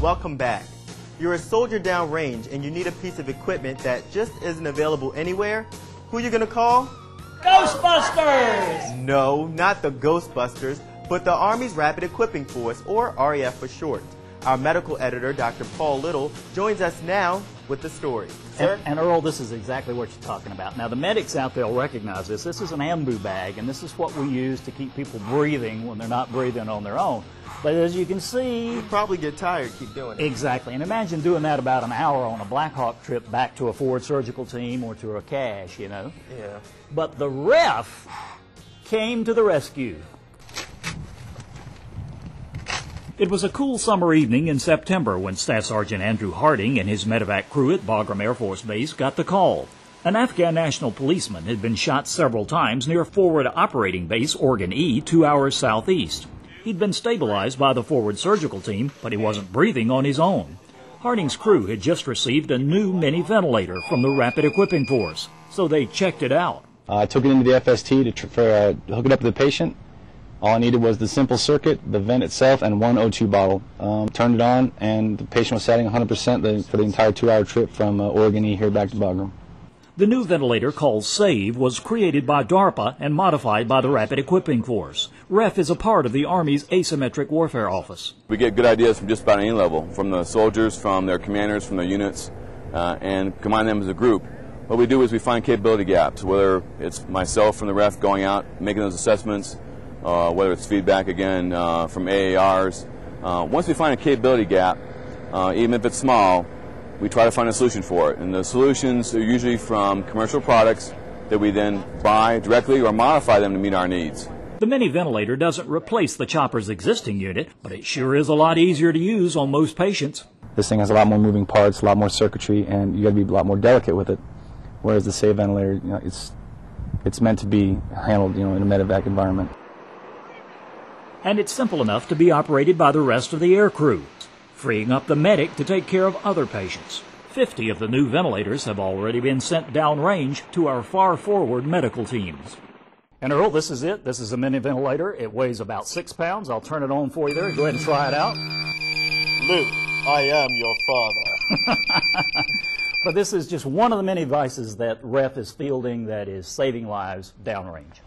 welcome back. You're a soldier downrange and you need a piece of equipment that just isn't available anywhere. Who are you gonna call? Ghostbusters! No, not the Ghostbusters, but the Army's Rapid Equipping Force, or REF for short. Our medical editor, Dr. Paul Little, joins us now with the story. Sir? And Earl, this is exactly what you're talking about. Now, the medics out there will recognize this. This is an ambu bag, and this is what we use to keep people breathing when they're not breathing on their own. But as you can see... You probably get tired, keep doing it. Exactly. And imagine doing that about an hour on a Black Hawk trip back to a forward surgical team or to a cache, you know. Yeah. But the REF came to the rescue. It was a cool summer evening in September when Staff Sergeant Andrew Harding and his medevac crew at Bagram Air Force Base got the call. An Afghan national policeman had been shot several times near Forward Operating Base Oregon E, 2 hours southeast. He'd been stabilized by the forward surgical team, but he wasn't breathing on his own. Harding's crew had just received a new mini ventilator from the Rapid Equipping Force, so they checked it out. I took it into the FST to hook it up to the patient. All I needed was the simple circuit, the vent itself, and one O2 bottle. Turned it on, and the patient was satting 100% for the entire 2-hour trip from Oregon E here back to Bagram. The new ventilator, called SAVE, was created by DARPA and modified by the Rapid Equipping Force. REF is a part of the Army's Asymmetric Warfare Office. We get good ideas from just about any level, from the soldiers, from their commanders, from their units, and combine them as a group. What we do is we find capability gaps, whether it's myself from the REF going out, making those assessments, whether it's feedback, again, from AARs. Once we find a capability gap, even if it's small, we try to find a solution for it. And the solutions are usually from commercial products that we then buy directly or modify them to meet our needs. The mini ventilator doesn't replace the chopper's existing unit, but it sure is a lot easier to use on most patients. This thing has a lot more moving parts, a lot more circuitry, and you got to be a lot more delicate with it. Whereas the SAVE ventilator, you know, it's meant to be handled, you know, in a medevac environment. And it's simple enough to be operated by the rest of the air crew, freeing up the medic to take care of other patients. 50 of the new ventilators have already been sent downrange to our far forward medical teams. And Earl, this is it. This is a mini ventilator. It weighs about 6 pounds. I'll turn it on for you there. Go ahead and try it out. Luke, I am your father. But this is just one of the many devices that REF is fielding that is saving lives downrange.